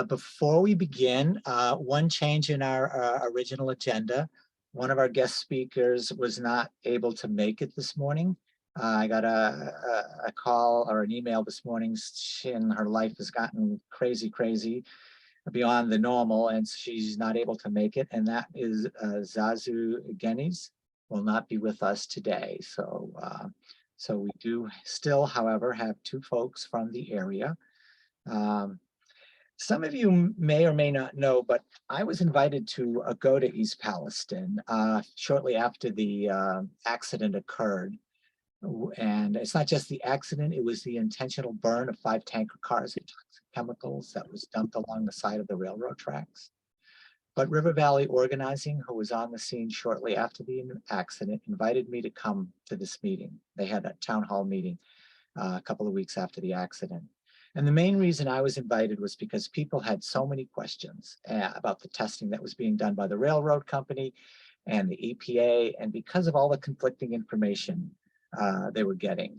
Before we begin, one change in our original agenda. One of our guest speakers was not able to make it this morning. I got a call or an email this morning, and her life has gotten crazy beyond the normal, and she's not able to make it. And that is Zazu Genis will not be with us today. So we do still, however, have two folks from the area. Some of you may or may not know, but I was invited to go to East Palestine shortly after the accident occurred. And it's not just the accident, it was the intentional burn of 5 tanker cars of toxic chemicals that was dumped along the side of the railroad tracks. But River Valley Organizing, who was on the scene shortly after the accident, invited me to come to this meeting. They had a town hall meeting a couple of weeks after the accident. And the main reason I was invited was because people had so many questions about the testing that was being done by the railroad company and the EPA, and because of all the conflicting information they were getting.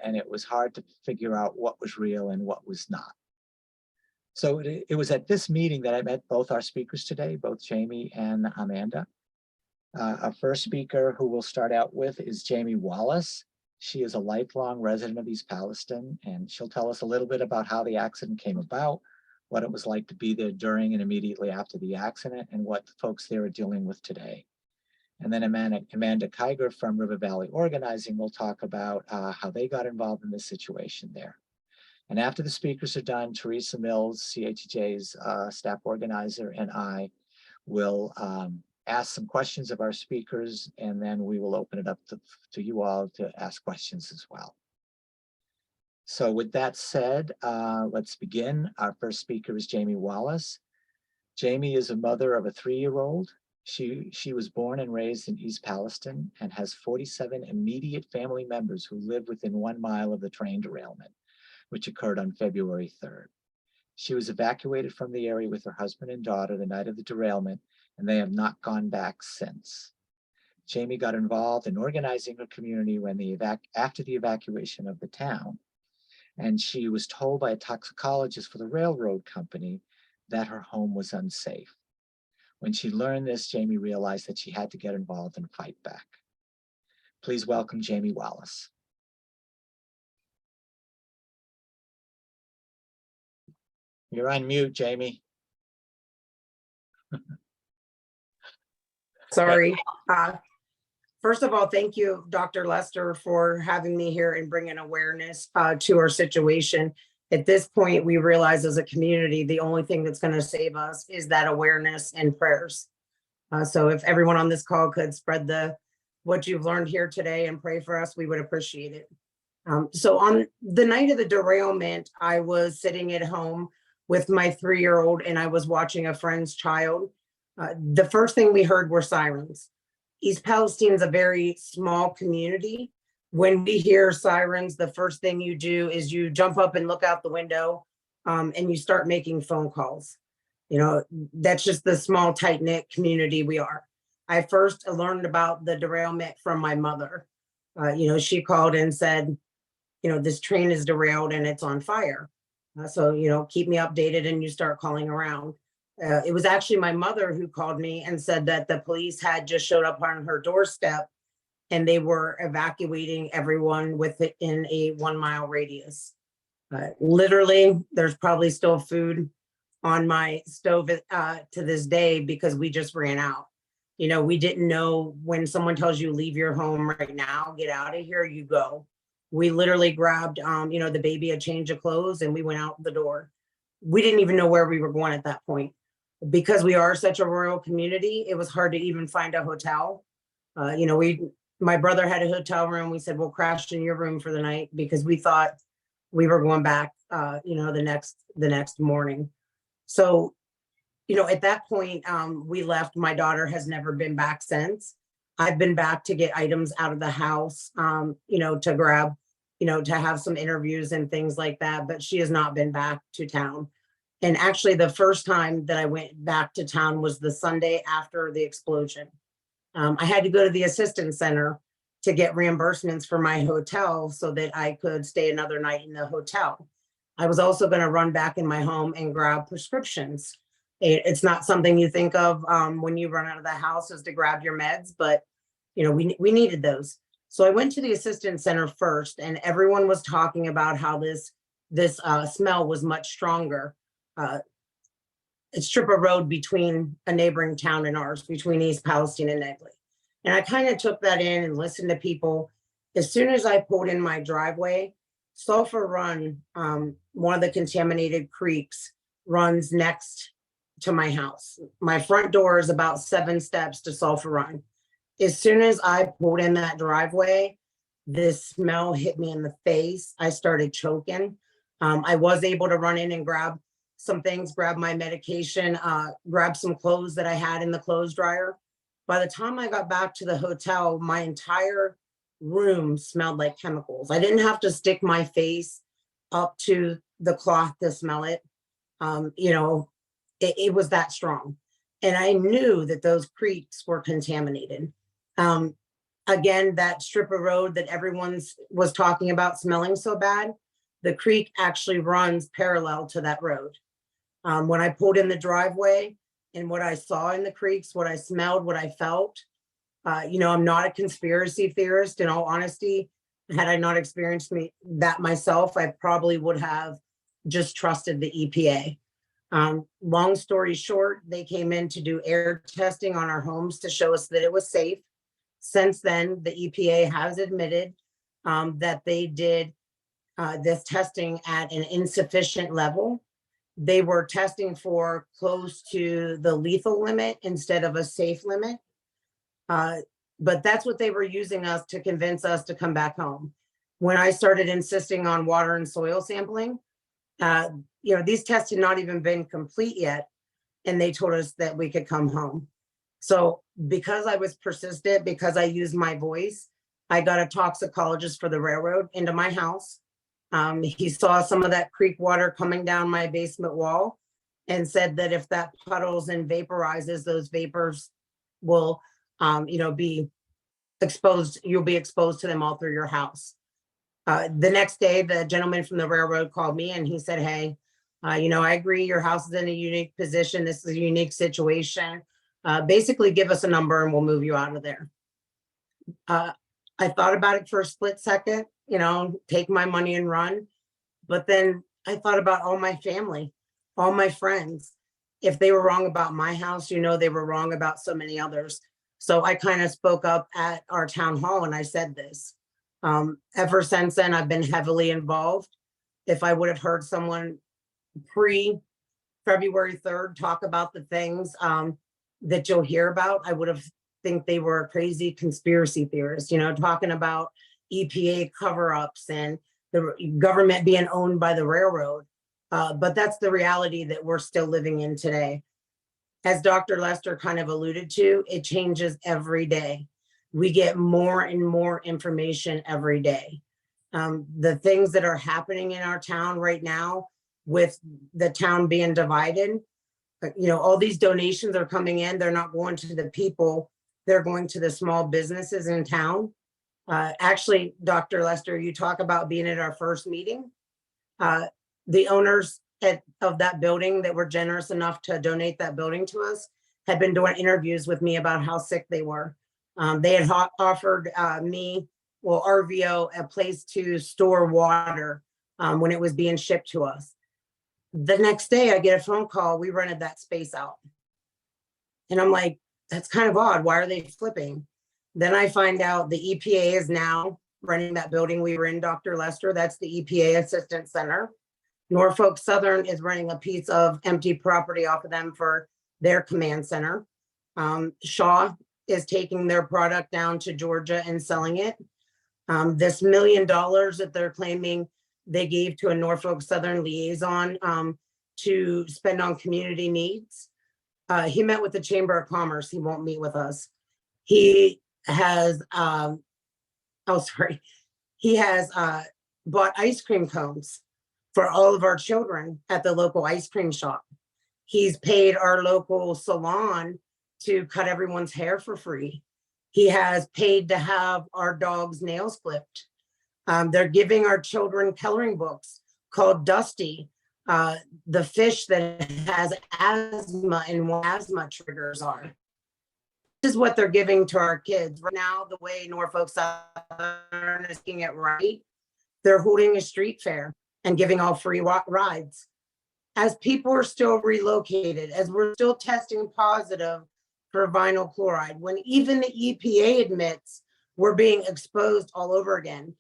And it was hard to figure out what was real and what was not. So it was at this meeting that I met both our speakers today, both Jami and Amanda. Our first speaker, who we'll start out with, is Jami Wallace. She is a lifelong resident of East Palestine, and she'll tell us a little bit about how the accident came about, what it was like to be there during and immediately after the accident, and what the folks there are dealing with today. And then Amanda Kiger from River Valley Organizing will talk about how they got involved in this situation there. And after the speakers are done, Teresa Mills, CHEJ's staff organizer, and I will ask some questions of our speakers, and then we will open it up to you all to ask questions as well. So with that said, let's begin. Our first speaker is Jami Wallace. Jami is a mother of a 3-year-old. She was born and raised in East Palestine and has 47 immediate family members who live within 1 mile of the train derailment, which occurred on February 3rd. She was evacuated from the area with her husband and daughter the night of the derailment, and they have not gone back since. Jami got involved in organizing her community after the evacuation of the town, and she was told by a toxicologist for the railroad company that her home was unsafe. When she learned this, Jami realized that she had to get involved and fight back. Please welcome Jami Wallace. You're on mute, Jami. Sorry. First of all, thank you, Dr. Lester, for having me here and bringing awareness to our situation. At this point, we realize as a community, the only thing that's going to save us is that awareness and prayers. So if everyone on this call could spread what you've learned here today and pray for us, we would appreciate it. So on the night of the derailment, I was sitting at home with my 3-year-old, and I was watching a friend's child. The first thing we heard were sirens. East Palestine is a very small community. When we hear sirens, the first thing you do is you jump up and look out the window and you start making phone calls. You know, that's just the small, tight-knit community we are. I first learned about the derailment from my mother. She called and said, this train is derailed and it's on fire. So, keep me updated, and you start calling around. It was actually my mother who called me and said that the police had just showed up on her doorstep and they were evacuating everyone within a 1-mile radius. Literally, there's probably still food on my stove to this day because we just ran out. We didn't know when someone tells you leave your home right now, get out of here, you go. We literally grabbed, the baby a change of clothes, and we went out the door. We didn't even know where we were going at that point. Because we are such a rural community, it was hard to even find a hotel. My brother had a hotel room. We said, we'll crash in your room for the night because we thought we were going back, the next morning. So, at that point, we left. My daughter has never been back since. I've been back to get items out of the house, to grab, to have some interviews and things like that, but she has not been back to town. And actually the first time that I went back to town was the Sunday after the explosion. I had to go to the assistance center to get reimbursements for my hotel so that I could stay another night in the hotel. I was also going to run back in my home and grab prescriptions. It's not something you think of when you run out of the house is to grab your meds, but you know, we needed those. So I went to the assistance center first, and everyone was talking about how this smell was much stronger. A strip of road between a neighboring town and ours, between East Palestine and Negley. And I kind of took that in and listened to people. As soon as I pulled in my driveway, Sulphur Run, one of the contaminated creeks, runs next to my house. My front door is about 7 steps to Sulphur Run. As soon as I pulled in that driveway, this smell hit me in the face. I started choking. I was able to run in and grab some things, grab my medication, grab some clothes that I had in the clothes dryer. By the time I got back to the hotel, my entire room smelled like chemicals. I didn't have to stick my face up to the cloth to smell it. You know, it was that strong. And I knew that those creeks were contaminated. Again, that strip of road that everyone was talking about smelling so bad, the creek actually runs parallel to that road. When I pulled in the driveway and what I saw in the creeks, what I smelled, what I felt, you know, I'm not a conspiracy theorist. In all honesty, had I not experienced that myself, I probably would have just trusted the EPA. Long story short, they came in to do air testing on our homes to show us that it was safe. Since then, the EPA has admitted that they did this testing at an insufficient level. They were testing for close to the lethal limit instead of a safe limit. But that's what they were using us to convince us to come back home. When I started insisting on water and soil sampling, you know, these tests had not even been complete yet, and they told us that we could come home. So because I was persistent, because I used my voice, I got a toxicologist for the railroad into my house. He saw some of that creek water coming down my basement wall and said that if that puddles and vaporizes, those vapors will, you know, be exposed. You'll be exposed to them all through your house. The next day, the gentleman from the railroad called me and he said, "Hey, you know, I agree. Your house is in a unique position. This is a unique situation. Basically, give us a number and we'll move you out of there." I thought about it for a split second, you know, take my money and run. But then I thought about all my family, all my friends. If they were wrong about my house, you know, they were wrong about so many others. So I kind of spoke up at our town hall and I said this. Ever since then, I've been heavily involved. If I would have heard someone pre-February 3rd talk about the things that you'll hear about, I would have think they were a crazy conspiracy theorist, you know, talking about EPA cover-ups and the government being owned by the railroad. But that's the reality that we're still living in today. As Dr. Lester kind of alluded to, it changes every day. We get more and more information every day. The things that are happening in our town right now, with the town being divided, you know, all these donations are coming in. They're not going to the people. They're going to the small businesses in town. Actually, Dr. Lester, you talk about being at our first meeting. The owners of that building that were generous enough to donate that building to us had been doing interviews with me about how sick they were. They had offered me, well, RVO, a place to store water when it was being shipped to us. The next day I get a phone call, we rented that space out. And I'm like, that's kind of odd. Why are they flipping? Then I find out the EPA is now running that building we were in, Dr. Lester. That's the EPA Assistance Center. Norfolk Southern is running a piece of empty property off of them for their command center. Shaw is taking their product down to Georgia and selling it. This $1 million that they're claiming they gave to a Norfolk Southern liaison to spend on community needs. He met with the Chamber of Commerce. He won't meet with us. He has, he has bought ice cream cones for all of our children at the local ice cream shop. He's paid our local salon to cut everyone's hair for free. He has paid to have our dogs' nails clipped. They're giving our children coloring books called Dusty, the fish that has asthma and what asthma triggers are. This is what they're giving to our kids. Right now, the way Norfolk Southern is getting it right, they're holding a street fair and giving all free rides. As people are still relocated, as we're still testing positive for vinyl chloride, when even the EPA admits we're being exposed all over again.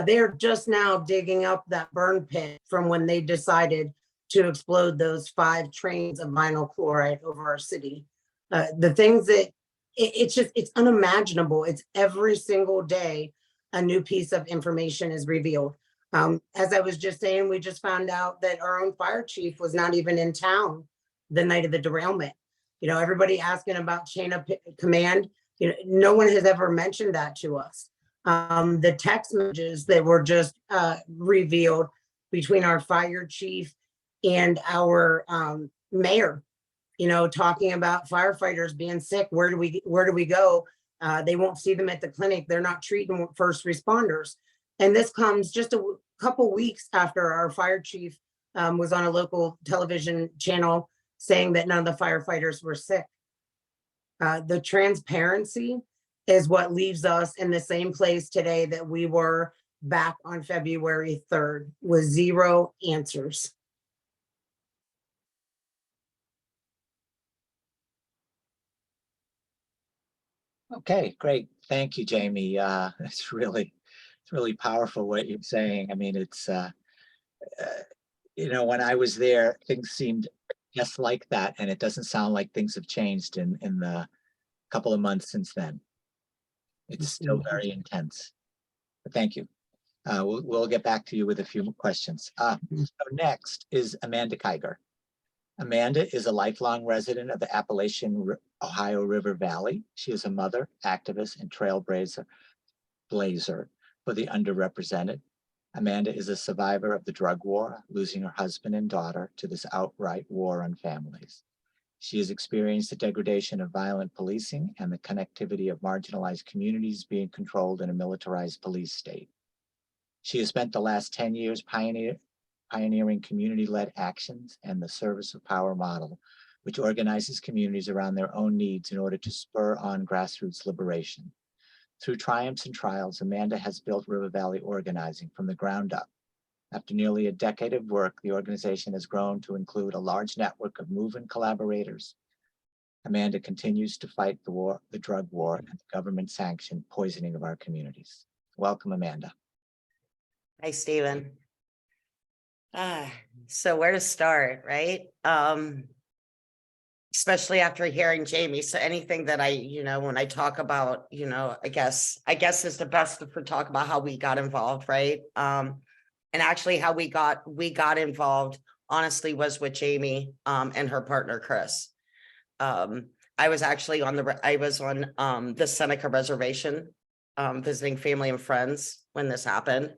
They're just now digging up that burn pit from when they decided to explode those 5 trains of vinyl chloride over our city. The things that it's unimaginable. It's every single day a new piece of information is revealed. As I was just saying, we just found out that our own fire chief was not even in town the night of the derailment. You know, everybody asking about chain of command. You know, no one has ever mentioned that to us. The text messages that were just revealed between our fire chief and our mayor, you know, talking about firefighters being sick. Where do we go? They won't see them at the clinic. They're not treating first responders. And this comes just a couple weeks after our fire chief was on a local television channel saying that none of the firefighters were sick. The transparency is what leaves us in the same place today that we were back on February 3rd, with 0 answers. Okay, great. Thank you, Jamie. It's really powerful what you're saying. I mean, it's, you know, when I was there, things seemed just like that, and it doesn't sound like things have changed in the couple of months since then. It's still very intense. But thank you. We'll get back to you with a few questions. So next is Amanda Kiger. Amanda is a lifelong resident of the Appalachian Ohio River Valley. She is a mother, activist, and trailblazer for the underrepresented. Amanda is a survivor of the drug war, losing her husband and daughter to this outright war on families. She has experienced the degradation of violent policing and the connectivity of marginalized communities being controlled in a militarized police state. She has spent the last 10 years pioneering community-led actions and the service of power model, which organizes communities around their own needs in order to spur on grassroots liberation. Through triumphs and trials, Amanda has built River Valley organizing from the ground up. After nearly a decade of work, the organization has grown to include a large network of movement collaborators. Amanda continues to fight the drug war, and the government-sanctioned poisoning of our communities. Welcome, Amanda. Hi, Stephen. So where to start, right? Especially after hearing Jamie. So anything that when I talk about, I guess is the best to talk about how we got involved, right? And actually how we got involved, honestly, was with Jamie and her partner, Chris. I was actually on the Seneca Reservation, visiting family and friends when this happened.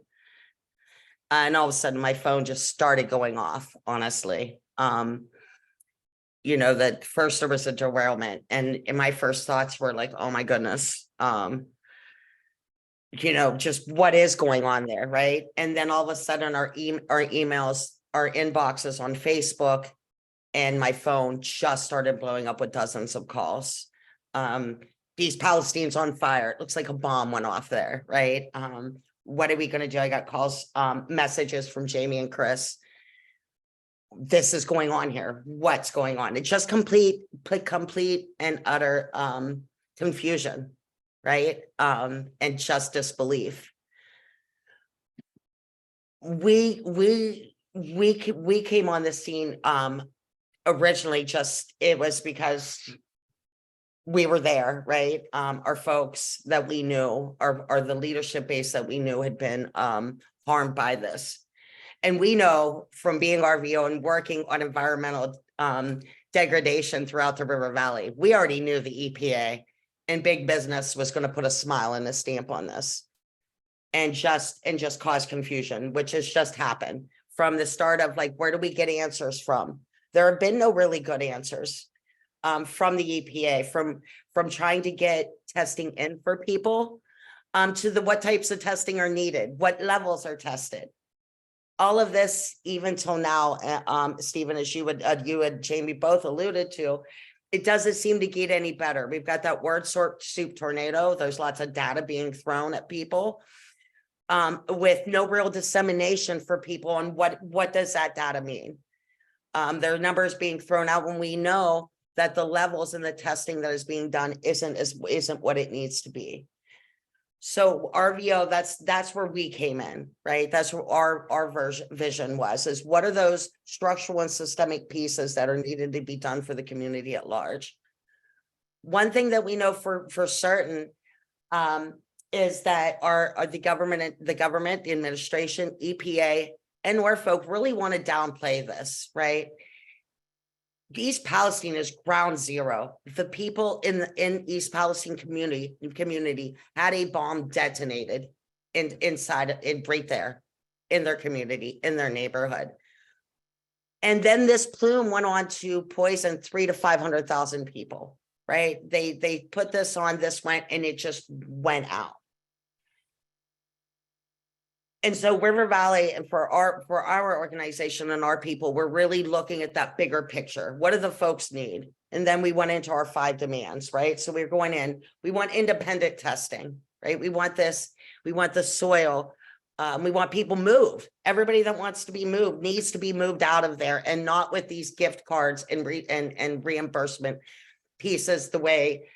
And all of a sudden my phone just started going off, honestly. That first there was a derailment, and my first thoughts were like, oh my goodness, just what is going on there, right? And then all of a sudden our emails, our inboxes on Facebook, and my phone just started blowing up with dozens of calls. East Palestine's on fire. It looks like a bomb went off there, right? What are we going to do? I got calls, messages from Jamie and Chris. This is going on here. What's going on? It's just complete and utter confusion, right? And just disbelief. We came on the scene originally it was because we were there, right? Our folks that we knew, or the leadership base that we knew had been harmed by this. And we know from being RVO and working on environmental degradation throughout the River Valley, we already knew the EPA and big business was going to put a smile and a stamp on this and just cause confusion, which has just happened from the start of like, where do we get answers from? There have been no really good answers from the EPA, from trying to get testing in for people to what types of testing are needed, what levels are tested. all of this, even till now, Stephen, as you and Jamie both alluded to, it doesn't seem to get any better. We've got that word soup tornado. There's lots of data being thrown at people, with no real dissemination for people on what does that data mean. There are numbers being thrown out when we know that the levels and the testing that is being done isn't what it needs to be. So RVO, that's where we came in, right? That's where our vision was, is what are those structural and systemic pieces that are needed to be done for the community at large. One thing that we know for certain is that the government, the administration, EPA, and Norfolk really want to downplay this, right? East Palestine is ground zero. The people in East Palestine community had a bomb detonated inside right there in their community, in their neighborhood. And then this plume went on to poison 300,000 to 500,000 people, right? They put this on, this went, and it just went out. And so River Valley, and for our organization and our people, we're really looking at that bigger picture. What do the folks need? And then we went into our 5 demands, right? So we're going in, we want independent testing, right? We want this, we want the soil. We want people moved. Everybody that wants to be moved needs to be moved out of there, and not with these gift cards and reimbursement pieces the way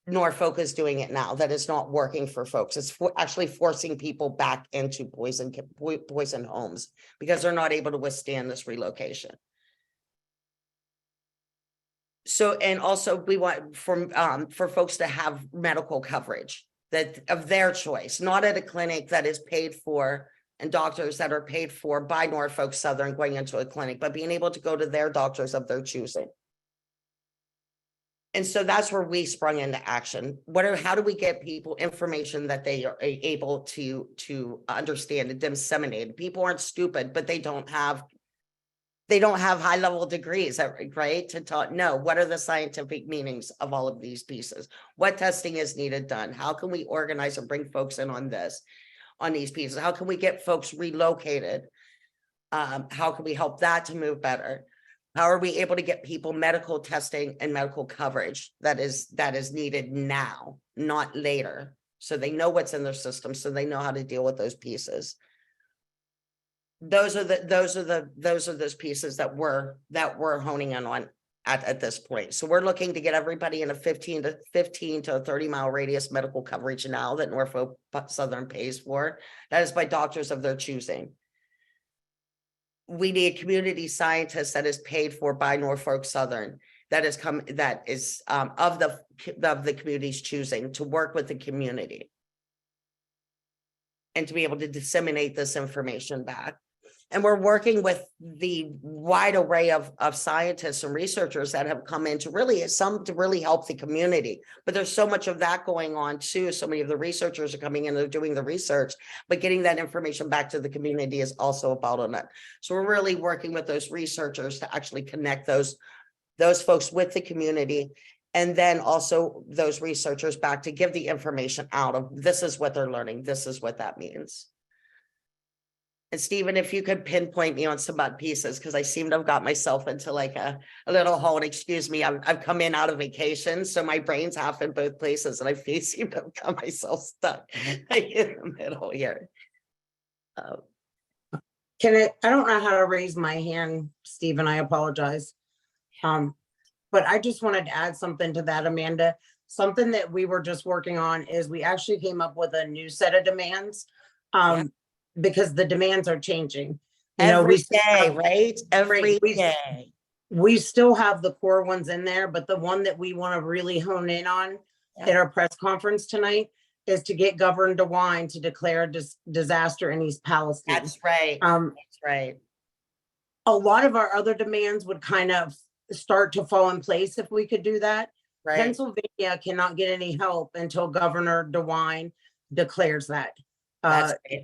Norfolk is doing it now. That is not working for folks. It's actually forcing people back into poison homes because they're not able to withstand this relocation. So, and also we want for folks to have medical coverage that of their choice, not at a clinic that is paid for and doctors that are paid for by Norfolk Southern going into a clinic, but being able to go to their doctors of their choosing. And so that's where we sprung into action. How do we get people information that they are able to understand and disseminate? People aren't stupid, but they don't have high level degrees, right? To talk, no, what are the scientific meanings of all of these pieces? What testing is needed done? How can we organize and bring folks in on these pieces? How can we get folks relocated? How can we help that to move better? How are we able to get people medical testing and medical coverage that is needed now, not later? So they know what's in their system, so they know how to deal with those pieces. Those are those pieces that we're honing in on at this point. So we're looking to get everybody in a 15 to 30-mile radius medical coverage now that Norfolk Southern pays for. That is by doctors of their choosing. We need community scientists that is paid for by Norfolk Southern, that is of the community's choosing, to work with the community and to be able to disseminate this information back. And we're working with the wide array of scientists and researchers that have come in to really help the community. But there's so much of that going on too. So many of the researchers are coming in, they're doing the research, but getting that information back to the community is also a bottleneck. So we're really working with those researchers to actually connect those folks with the community. And then also those researchers back to give the information out of, this is what they're learning, this is what that means. And Stephen, if you could pinpoint me on some pieces, because I seem to have got myself into like a little hole. And excuse me, I've come in out of vacation, so my brain's half in both places, and I seem to have got myself stuck in the middle here. I don't know how to raise my hand, Stephen. I apologize. But I just wanted to add something to that, Amanda. Something that we were just working on is we actually came up with a new set of demands. Because the demands are changing. Every day, right? Every day. We still have the core ones in there, but the one that we want to really hone in on at our press conference tonight is to get Governor DeWine to declare a disaster in East Palestine. That's right. That's right. A lot of our other demands would kind of start to fall in place if we could do that. Right. Pennsylvania cannot get any help until Governor DeWine declares that.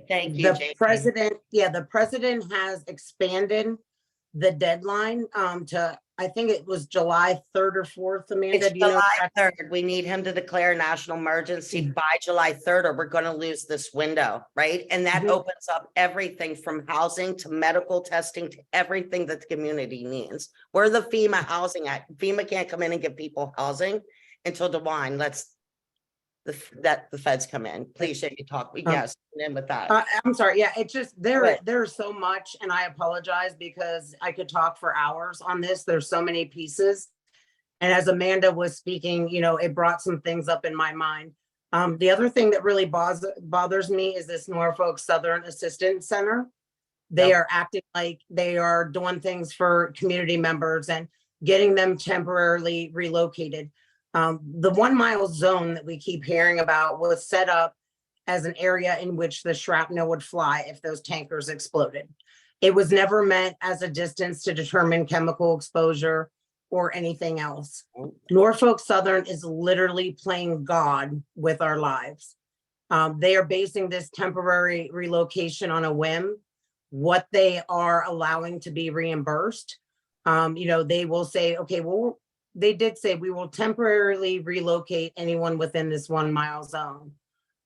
Thank you, the president has expanded the deadline to I think it was July 3rd or 4th, Amanda, It's do you know? July 3rd. We need him to declare a national emergency by July 3rd, or we're gonna lose this window, right? And that Mhm. opens up everything from housing to medical testing to everything that the community needs. Where the FEMA housing at? FEMA can't come in and give people housing until DeWine lets the feds come in. Please, you can talk, yes, and in with that. I'm sorry. Yeah, it's just Right. there's so much, and I apologize because I could talk for hours on this. There's so many pieces. And as Amanda was speaking, it brought some things up in my mind. The other thing that really bothers me is this Norfolk Southern Assistance Center. They Yep. are acting like they are doing things for community members and getting them temporarily relocated. The 1 mile zone that we keep hearing about was set up as an area in which the shrapnel would fly if those tankers exploded. It was never meant as a distance to determine chemical exposure or anything else. Norfolk Southern is literally playing God with our lives. They are basing this temporary relocation on a whim. What they are allowing to be reimbursed, they will say, okay, well, they did say we will temporarily relocate anyone within this 1 mile zone.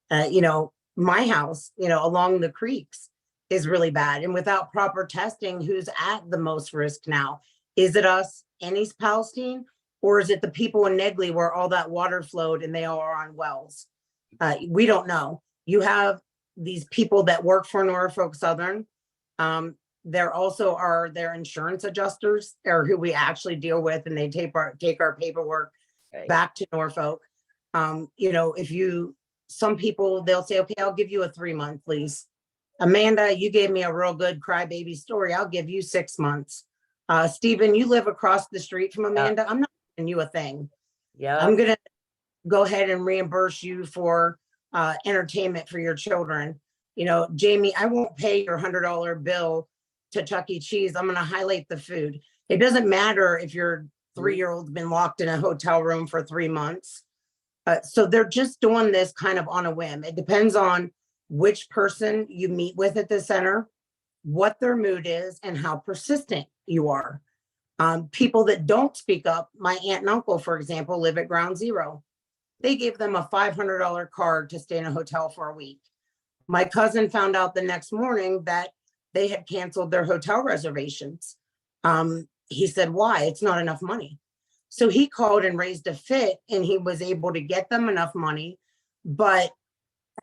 My house, along the creeks is really bad. And without proper testing, who's at the most risk now? Is it us in East Palestine, or is it the people in Negley where all that water flowed and they all are on wells? We don't know. You have these people that work for Norfolk Southern. There also are their insurance adjusters, or who we actually deal with, and they take our paperwork Right. back to Norfolk. Some people, they'll say, okay, I'll give you a 3-month lease. Amanda, you gave me a real good crybaby story. I'll give you 6 months. Stephen, you live across the street from Amanda. I'm not giving you a thing. Yeah. I'm going to go ahead and reimburse you for entertainment for your children. Jami, I won't pay your $100 bill to Chuck E. Cheese. I'm going to highlight the food. It doesn't matter if your 3-year-old's been locked in a hotel room for 3 months. So they're just doing this kind of on a whim. It depends on which person you meet with at the center, what their mood is, and how persistent you are. People that don't speak up, my aunt and uncle, for example, live at Ground Zero. They gave them a $500 card to stay in a hotel for a week. My cousin found out the next morning that they had canceled their hotel reservations. He said, why? It's not enough money. So he called and raised a fit, and he was able to get them enough money. But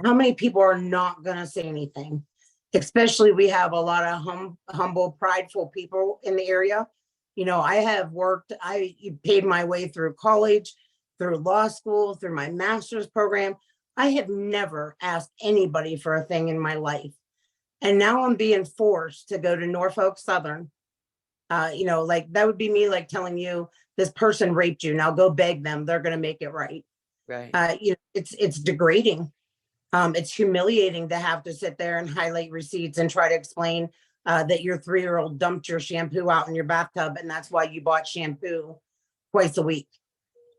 how many people are not going to say anything? Especially, we have a lot of humble, prideful people in the area. I paid my way through college, through law school, through my master's program. I have never asked anybody for a thing in my life. And now I'm being forced to go to Norfolk Southern. That would be me like telling you this person raped you. Now go beg them. They're going to make it right. Right. It's degrading. It's humiliating to have to sit there and highlight receipts and try to explain that your 3-year-old dumped your shampoo out in your bathtub, and that's why you bought shampoo twice a week.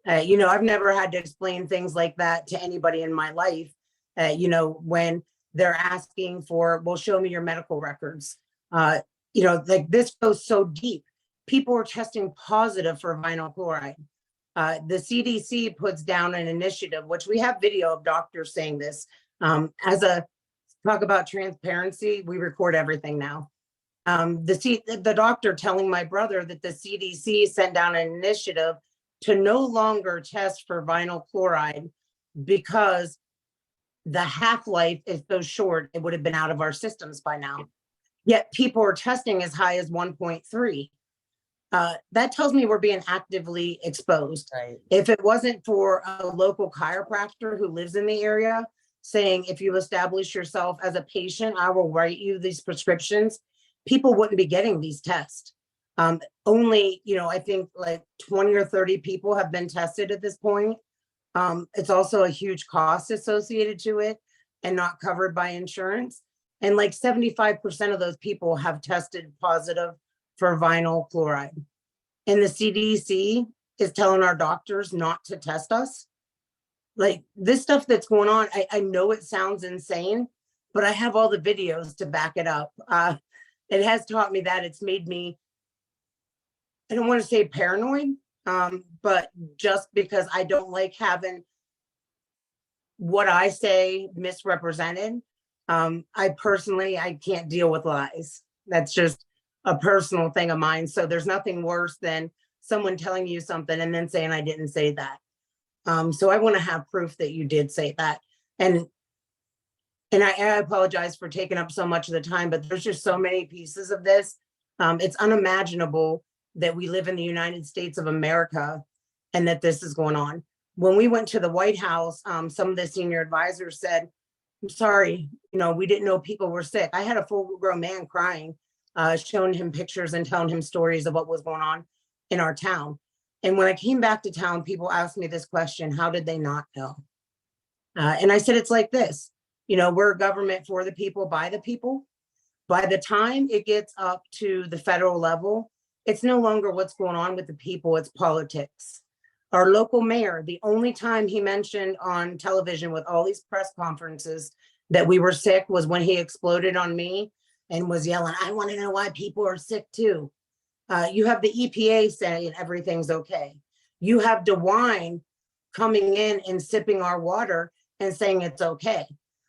I've never had to explain things like that to anybody in my life. When they're asking for, well, show me your medical records. This goes so deep. People are testing positive for vinyl chloride. The CDC puts down an initiative, which we have video of doctors saying this. Talk about transparency, we record everything now. The doctor telling my brother that the CDC sent down an initiative to no longer test for vinyl chloride because the half-life is so short, it would have been out of our systems by now. Yet people are testing as high as 1.3. That tells me we're being actively exposed. Right. If it wasn't for a local chiropractor who lives in the area saying, if you establish yourself as a patient, I will write you these prescriptions, people wouldn't be getting these tests. Only, I think like 20 or 30 people have been tested at this point. It's also a huge cost associated to it and not covered by insurance. And like 75% of those people have tested positive for vinyl chloride. And the CDC is telling our doctors not to test us. Like this stuff that's going on, I know it sounds insane, but I have all the videos to back it up. It has taught me that. It's made me I don't want to say paranoid, but just because I don't like having what I say misrepresented. I can't deal with lies. That's just a personal thing of mine. So there's nothing worse than someone telling you something and then saying I didn't say that. So I want to have proof that you did say that. And I apologize for taking up so much of the time, but there's just so many pieces of this. It's unimaginable that we live in the United States of America and that this is going on. When we went to the White House, some of the senior advisors said, I'm sorry, we didn't know people were sick. I had a full grown man crying, showing him pictures and telling him stories of what was going on in our town. And when I came back to town, people asked me this question: how did they not know? And I said, it's like this, we're a government for the people, by the people. By the time it gets up to the federal level, it's no longer what's going on with the people, it's politics. Our local mayor, the only time he mentioned on television with all these press conferences that we were sick was when he exploded on me and was yelling, I want to know why people are sick too. You have the EPA saying everything's okay. You have DeWine coming in and sipping our water and saying it's okay.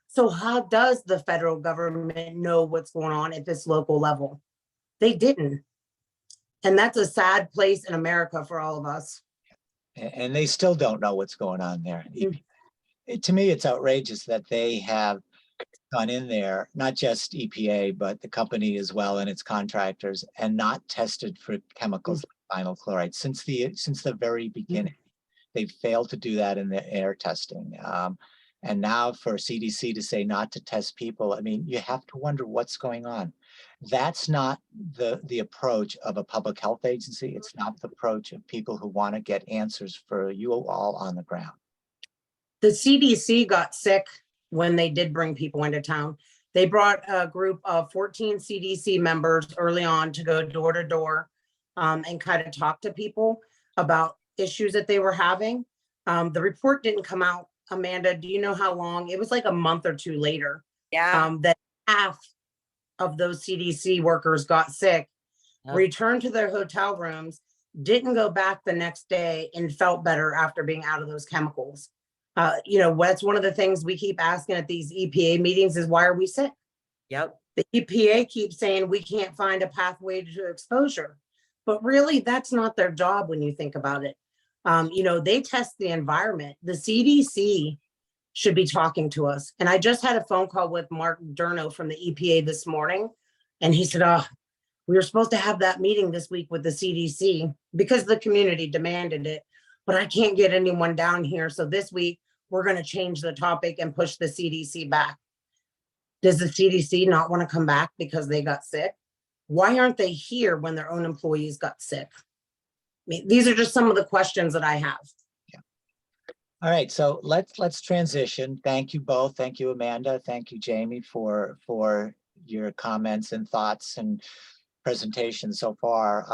So how does the federal government know what's going on at this local level? They didn't. And that's a sad place in America for all of us. And they still don't know what's going on there. To me, it's outrageous that they have gone in there, not just EPA, but the company as well and its contractors, and not tested for chemicals like vinyl chloride since the very beginning. They've failed to do that in the air testing. And now for CDC to say not to test people, I mean, you have to wonder what's going on. That's not the approach of a public health agency. It's not the approach of people who want to get answers for you all on the ground. The CDC got sick when they did bring people into town. They brought a group of 14 CDC members early on to go door to door and kind of talk to people about issues that they were having. The report didn't come out. Amanda, do you know how long? It was like a month or two later. Yeah. That half of those CDC workers got sick, returned to their hotel rooms, didn't go back the next day, and felt better after being out of those chemicals. That's one of the things we keep asking at these EPA meetings is, why are we sick? Yep. The EPA keeps saying we can't find a pathway to exposure, but really that's not their job when you think about it. They test the environment. The CDC should be talking to us. And I just had a phone call with Mark Durno from the EPA this morning. And he said, we were supposed to have that meeting this week with the CDC because the community demanded it, but I can't get anyone down here. So this week we're going to change the topic and push the CDC back. Does the CDC not want to come back because they got sick? Why aren't they here when their own employees got sick? I mean, these are just some of the questions that I have. Yeah. All right, so let's transition. Thank you both. Thank you, Amanda. Thank you, Jami, for your comments and thoughts and presentation so far.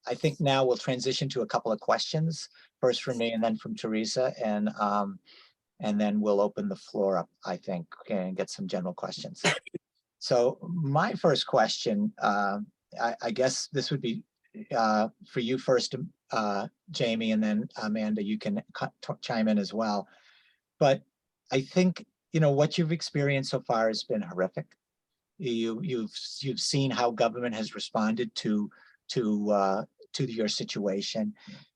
I think now we'll transition to a couple of questions, first from me and then from Teresa, and then we'll open the floor up, I think, and get some general questions. So my first question, I guess this would be for you first, Jami, and then Amanda, you can chime in as well. But I think, what you've experienced so far has been horrific. You've seen how government has responded to your situation.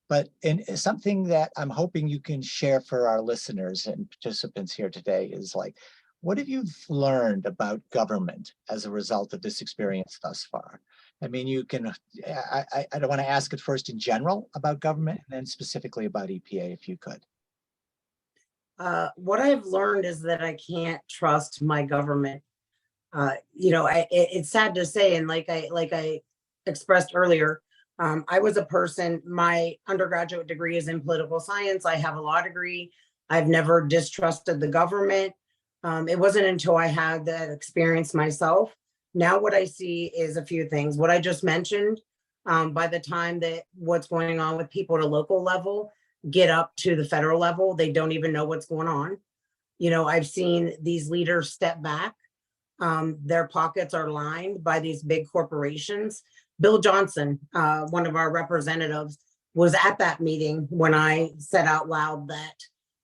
But something that I'm hoping you can share for our listeners and participants here today is like, what have you learned about government as a result of this experience thus far? I mean, you can, I don't want to ask it first in general about government and then specifically about EPA, if you could. What I've learned is that I can't trust my government. It's sad to say, and like I expressed earlier, I was a person, my undergraduate degree is in political science. I have a law degree. I've never distrusted the government. It wasn't until I had that experience myself. Now what I see is a few things. What I just mentioned, by the time that what's going on with people at a local level get up to the federal level, they don't even know what's going on. I've seen these leaders step back. Their pockets are lined by these big corporations Bill Johnson, one of our representatives, was at that meeting when I said out loud that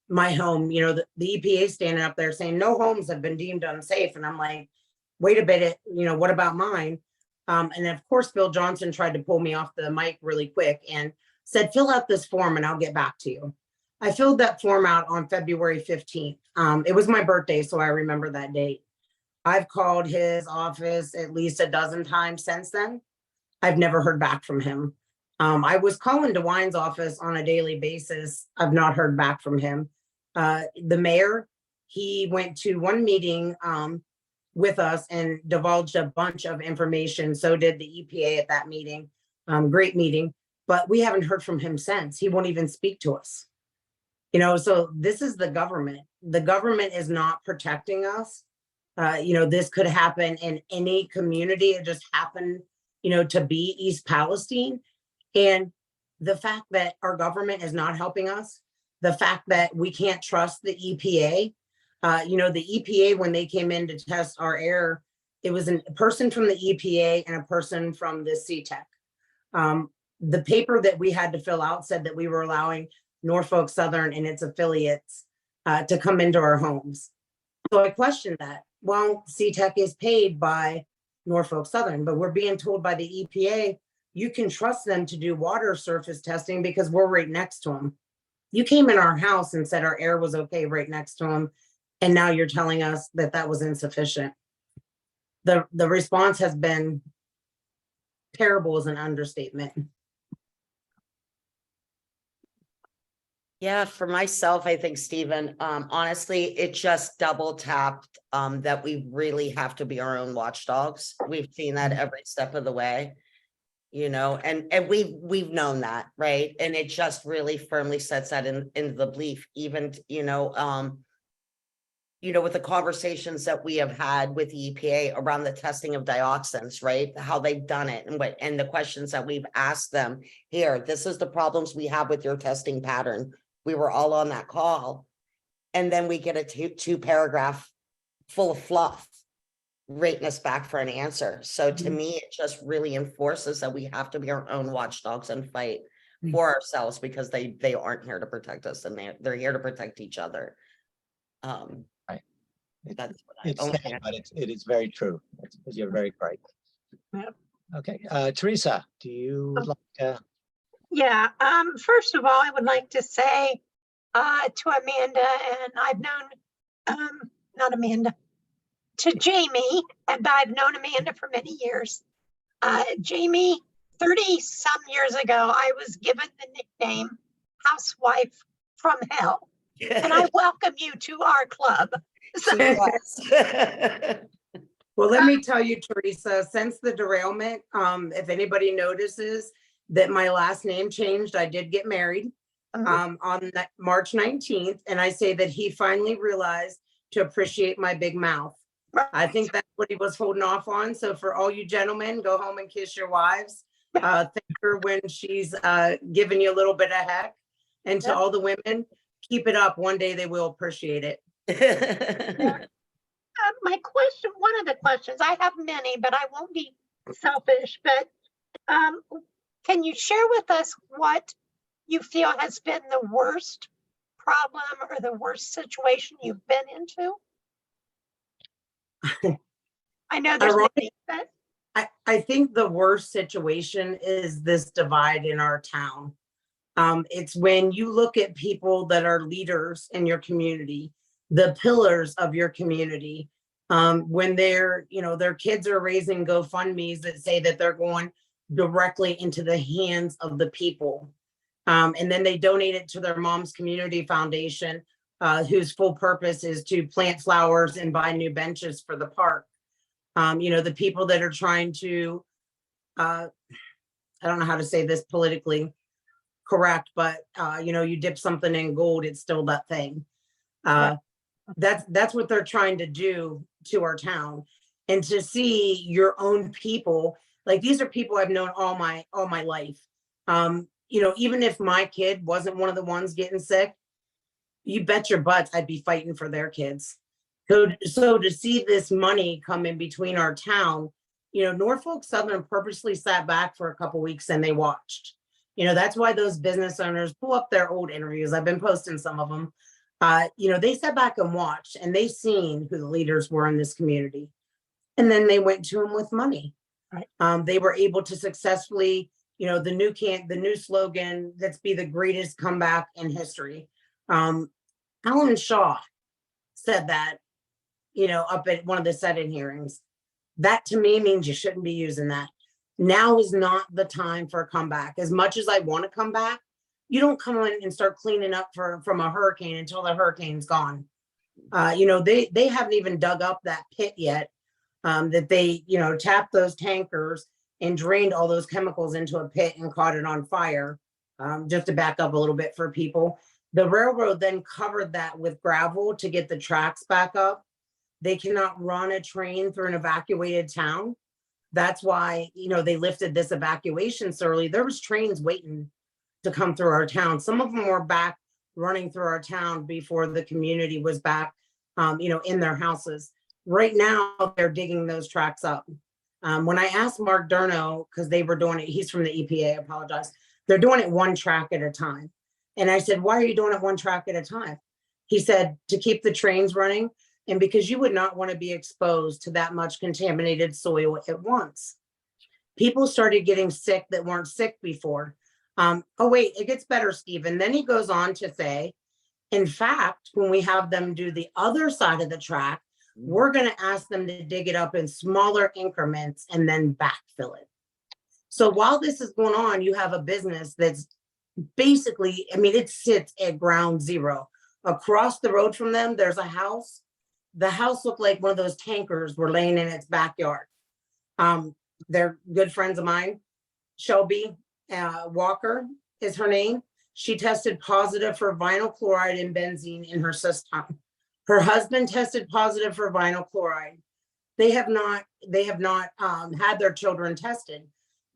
my home, you know, the EPA standing up there saying no homes have been deemed unsafe. And I'm like, wait a bit, you know, what about mine? And of course, Bill Johnson tried to pull me off the mic really quick and said, fill out this form and I'll get back to you. I filled that form out on February 15th. It was my birthday, so I remember that date. I've called his office at least a dozen times since then. I've never heard back from him. I was calling DeWine's office on a daily basis. I've not heard back from him. The mayor, he went to one meeting with us and divulged a bunch of information. So did the EPA at that meeting. Great meeting, but we haven't heard from him since. He won't even speak to us. You know, so this is the government. The government is not protecting us. You know, this could happen in any community. It just happened, you know, to be East Palestine. And the fact that our government is not helping us, the fact that we can't trust the EPA, you know, the EPA, when they came in to test our air, it was a person from the EPA and a person from the CHEJ. The paper that we had to fill out said that we were allowing Norfolk Southern and its affiliates to come into our homes. So I questioned that. Well, CHEJ is paid by Norfolk Southern, but we're being told by the EPA, you can trust them to do water surface testing because we're right next to them. You came in our house and said our air was okay right next to them, and now you're telling us that that was insufficient. The response has been terrible is an understatement. Yeah, for myself, I think, Stephen, honestly, it just double tapped that we really have to be our own watchdogs. We've seen that every step of the way, you know, and we've known that, right? And it just really firmly sets that in the belief, even, you know, with the conversations that we have had with the EPA around the testing of dioxins, right? How they've done it and the questions that we've asked them here. This is the problems we have with your testing pattern. We were all on that call. And then we get a two paragraph full of fluff, rating us back for an answer. So to me, it just really enforces that we have to be our own watchdogs and fight for ourselves because they aren't here to protect us and they're here to protect each other. Right. That's what It's sad, but it is very true. You're very right. Yep. Okay, Teresa, do you like to? Yeah, first of all, I would like to say to Amanda, and I've known, not Amanda, to Jami, and I've known Amanda for many years. Jami, 30 some years ago, I was given the nickname Housewife from Hell, and I welcome you to our club. So, Well, let me tell you, Teresa, since the derailment, if anybody notices that my last name changed, I did get married on March 19th. And I say that he finally realized to appreciate my big mouth. I think that's what he was holding off on. So for all you gentlemen, go home and kiss your wives. Thank her when she's giving you a little bit of heck. And to all the women, keep it up. One day they will appreciate it. my question, one of the questions, I have many, but I won't be selfish, but can you share with us what you feel has been the worst problem or the worst situation you've been into? I know there's many, but I think the worst situation is this divide in our town. It's when you look at people that are leaders in your community, the pillars of your community, when they're, you know, their kids are raising GoFundMes that say that they're going directly into the hands of the people. And then they donate it to their mom's community foundation, whose full purpose is to plant flowers and buy new benches for the park. You know, the people that are trying to, I don't know how to say this politically correct, but you know, you dip something in gold, it's still that thing. That's what they're trying to do to our town. And to see your own people, like these are people I've known all my life. You know, even if my kid wasn't one of the ones getting sick, you bet your butts I'd be fighting for their kids. So to see this money come in between our town Norfolk Southern purposely sat back for a couple weeks and they watched. That's why those business owners pull up their old interviews. I've been posting some of them. They sat back and watched, and they seen who the leaders were in this community. And then they went to them with money. Right. They were able to successfully, the new slogan, let's be the greatest comeback in history. Alan Shaw said that, up at one of the set-in hearings. That to me means you shouldn't be using that. Now is not the time for a comeback. As much as I want to come back, you don't come in and start cleaning up from a hurricane until the hurricane's gone. They haven't even dug up that pit yet, that they, tapped those tankers and drained all those chemicals into a pit and caught it on fire. Just to back up a little bit for people, the railroad then covered that with gravel to get the tracks back up. They cannot run a train through an evacuated town. That's why, they lifted this evacuation so early. There was trains waiting to come through our town. Some of them were back running through our town before the community was back, in their houses. Right now, they're digging those tracks up. When I asked Mark Durno, because they were doing it, he's from the EPA, I apologize. They're doing it one track at a time. And I said, why are you doing it one track at a time? He said, to keep the trains running. And because you would not want to be exposed to that much contaminated soil at once. People started getting sick that weren't sick before. Oh, wait, it gets better, Stephen. Then he goes on to say, in fact, when we have them do the other side of the track, we're going to ask them to dig it up in smaller increments and then backfill it. So while this is going on, you have a business that's basically, it sits at ground zero. Across the road from them, there's a house. The house looked like one of those tankers were laying in its backyard. They're good friends of mine. Shelby Walker is her name. She tested positive for vinyl chloride and benzene in her system. Her husband tested positive for vinyl chloride. They have not had their children tested.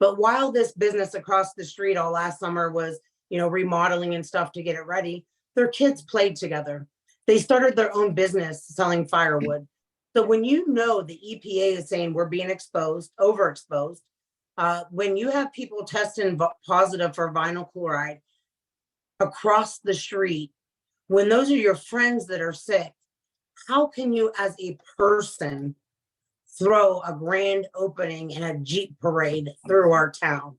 But while this business across the street all last summer was, remodeling and stuff to get it ready, their kids played together. They started their own business selling firewood. So when the EPA is saying we're being overexposed, when you have people testing positive for vinyl chloride across the street, when those are your friends that are sick, how can you as a person throw a grand opening and a Jeep parade through our town?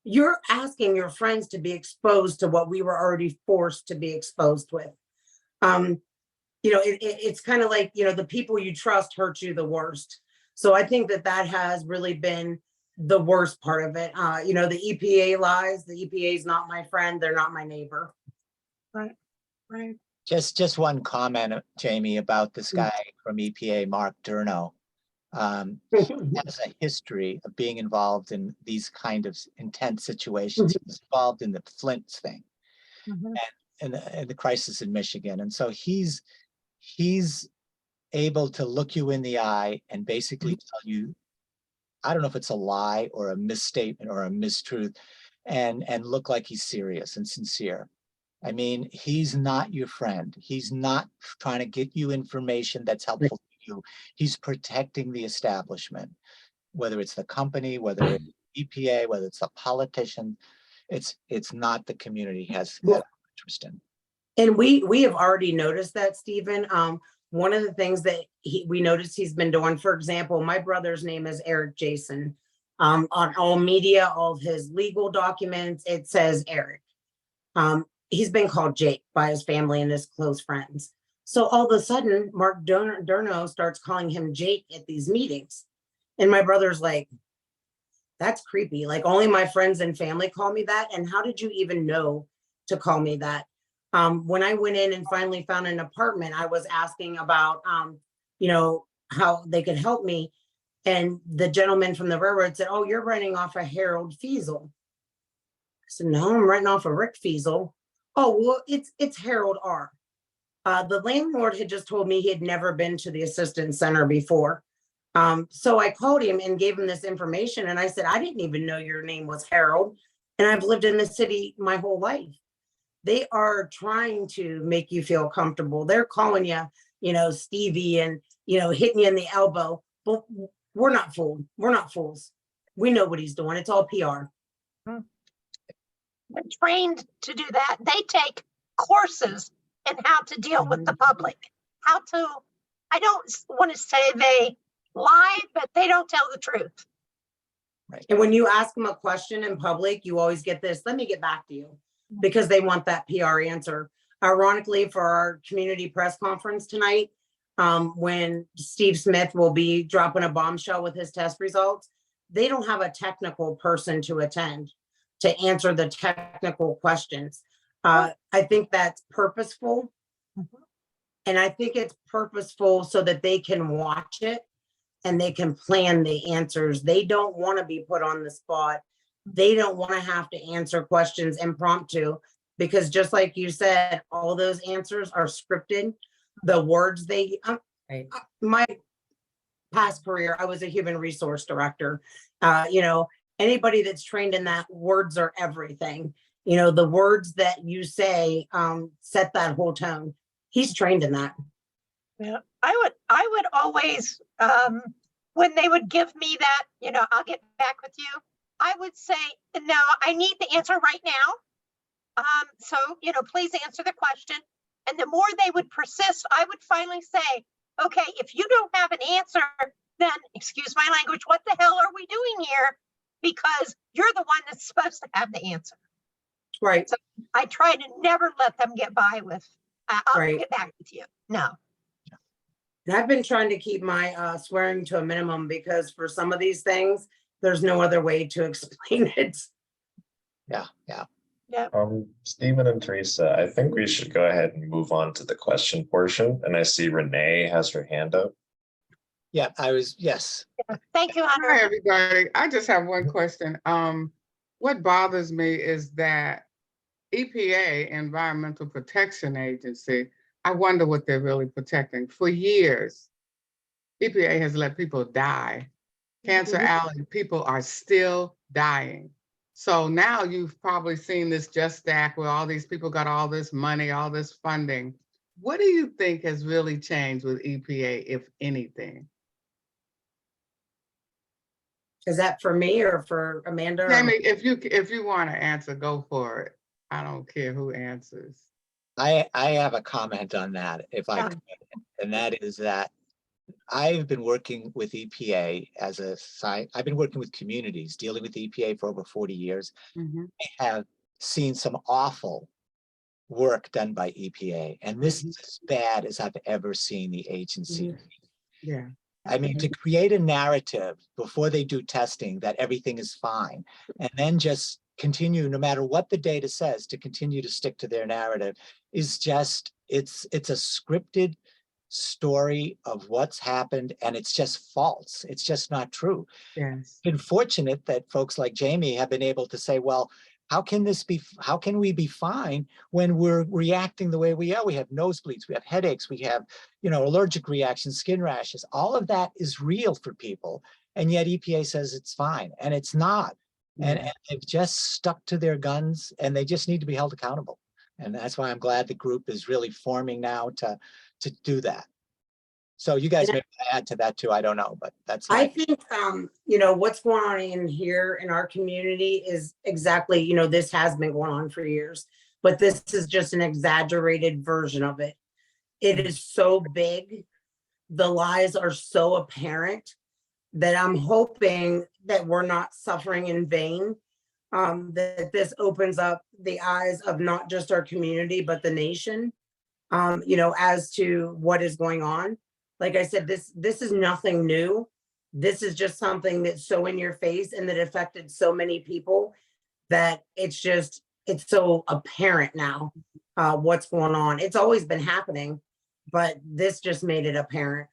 You're asking your friends to be exposed to what we were already forced to be exposed with. It's kind of like, the people you trust hurt you the worst. So I think that has really been the worst part of it. The EPA lies. The EPA is not my friend. They're not my neighbor. Right. Just one comment, Jamie, about this guy from EPA, Mark Durno. He has a history of being involved in these kind of intense situations. He was involved in the Flint thing. Mhm. And the crisis in Michigan. And so he's able to look you in the eye and basically tell you, I don't know if it's a lie or a misstatement or a mistruth, and look like he's serious and sincere. He's not your friend. He's not trying to get you information that's helpful to you. He's protecting the establishment, whether it's the company, whether it's EPA, whether it's a politician. It's not the community he has interest in. And we have already noticed that, Stephen. One of the things that we noticed he's been doing, for example, my brother's name is Eric Jason. On all media, all of his legal documents, it says Eric. He's been called Jake by his family and his close friends. So all of a sudden, Mark Durno starts calling him Jake at these meetings. And my brother's like, that's creepy. Like, only my friends and family call me that. And how did you even know to call me that? When I went in and finally found an apartment, I was asking about, how they could help me. And the gentleman from the railroad said, oh, you're renting off a Harold Fiesel. I said, no, I'm renting off a Rick Fiesel. Oh, well, it's Harold R. The landlord had just told me he had never been to the assistance center before. So I called him and gave him this information. And I said, I didn't even know your name was Harold. And I've lived in the city my whole life. They are trying to make you feel comfortable. They're calling you, Stevie, and, hitting you in the elbow. But we're not fooled. We're not fools. We know what he's doing. It's all PR. They're trained to do that. They take courses in how to deal with the public, how to, I don't want to say they lie, but they don't tell the truth. And when you ask them a question in public, you always get this, let me get back to you, because they want that PR answer. Ironically, for our community press conference tonight, when Steve Smith will be dropping a bombshell with his test results, they don't have a technical person to attend to answer the technical questions. I think that's purposeful. And I think it's purposeful so that they can watch it and they can plan the answers. They don't want to be put on the spot. They don't want to have to answer questions impromptu, because just like you said, all those answers are scripted. The words they, my past career, I was a human resource director. Anybody that's trained in that, words are everything. The words that you say set that whole tone. He's trained in that. Yeah, I would always, when they would give me that, I'll get back with you, I would say, no, I need the answer right now. So, please answer the question. And the more they would persist, I would finally say, okay, if you don't have an answer, then excuse my language, what the hell are we doing here? Because you're the one that's supposed to have the answer. Right. So I try to never let them get by with, I'll get back with you. No. And I've been trying to keep my swearing to a minimum, because for some of these things, there's no other way to explain it. Yeah. Stephen and Teresa, I think we should go ahead and move on to the question portion. And I see Renee has her hand up. Yeah, yes. Thank you, Hunter. Hi, everybody. I just have one question. What bothers me is that EPA, Environmental Protection Agency, I wonder what they're really protecting. For years, EPA has let people die. Cancer Alley, people are still dying. So now you've probably seen this Just Stack where all these people got all this money, all this funding. What do you think has really changed with EPA, if anything? Is that for me or for Amanda? Jami, if you want to answer, go for it. I don't care who answers. I have a comment on that, if I could, and that is that I've been working with EPA I've been working with communities, dealing with EPA for over 40 years. Mhm. I have seen some awful work done by EPA, and this is as bad as I've ever seen the agency. Yeah. I mean, to create a narrative before they do testing that everything is fine, and then just continue, no matter what the data says, to continue to stick to their narrative is just, it's a scripted story of what's happened, and it's just false. It's just not true. Yes. It's been fortunate that folks like Jami have been able to say, well, how can we be fine when we're reacting the way we are? We have nosebleeds, we have headaches, we have, allergic reactions, skin rashes. All of that is real for people. And yet EPA says it's fine, and it's not. And they've just stuck to their guns, and they just need to be held accountable. And that's why I'm glad the group is really forming now to do that. So you guys may add to that too. I don't know, but that's I think, what's going on in here in our community is exactly, this has been going on for years, but this is just an exaggerated version of it. It is so big. The lies are so apparent that I'm hoping that we're not suffering in vain, that this opens up the eyes of not just our community, but the nation, as to what is going on. Like I said, this is nothing new. This is just something that's so in your face and that affected so many people that it's so apparent now what's going on. It's always been happening, but this just made it apparent.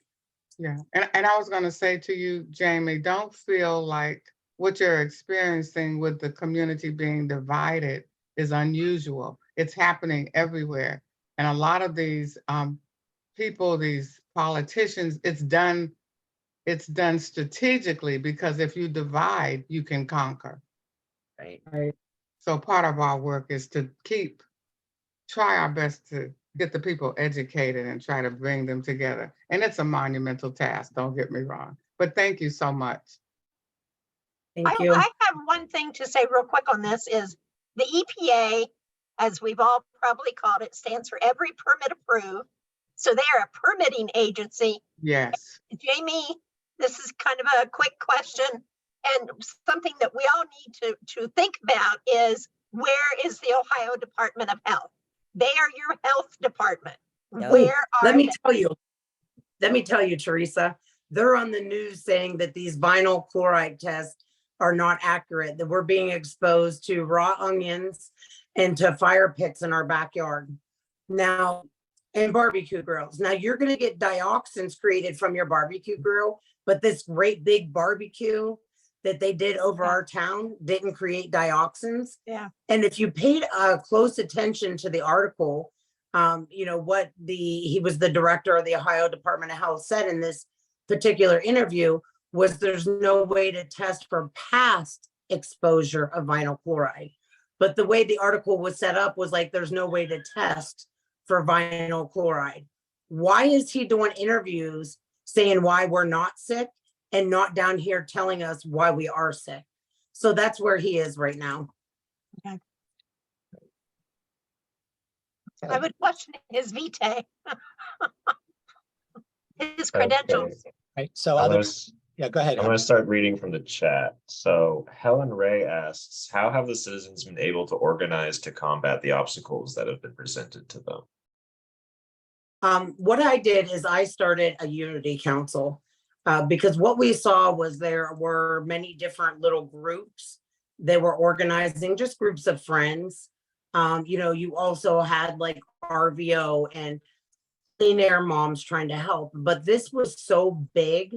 Yeah, and I was going to say to you, Jami, don't feel like what you're experiencing with the community being divided is unusual. It's happening everywhere. And a lot of these people, these politicians, it's done strategically, because if you divide, you can conquer. Right. So part of our work is to try our best to get the people educated and try to bring them together. And it's a monumental task, don't get me wrong, But thank you so much. Thank you. I have one thing to say real quick on this is the EPA, as we've all probably called it, stands for every permit approved. So they're a permitting agency. Yes. Jamie, this is kind of a quick question and something that we all need to think about is where is the Ohio Department of Health? They are your health department. Yeah. Where are Let me they? tell you, Teresa, they're on the news saying that these vinyl chloride tests are not accurate, that we're being exposed to raw onions and to fire pits in our backyard. Now, and barbecue grills. Now you're going to get dioxins created from your barbecue grill, but this great big barbecue that they did over our town didn't create dioxins. Yeah. And if you paid close attention to the article, you know, what he was the director of the Ohio Department of Health said in this particular interview was there's no way to test for past exposure of vinyl chloride. But the way the article was set up was like, there's no way to test for vinyl chloride. Why is he doing interviews saying why we're not sick and not down here telling us why we are sick? So that's where he is right now. I would question his vitae. His credentials. Right, so I'm other, gonna, yeah, go ahead. I'm gonna start reading from the chat. So Helen Ray asks, how have the citizens been able to organize to combat the obstacles that have been presented to them? What I did is I started a unity council because what we saw was there were many different little groups that were organizing, just groups of friends. You know, you also had like RVO and Clean Air Moms trying to help, but this was so big,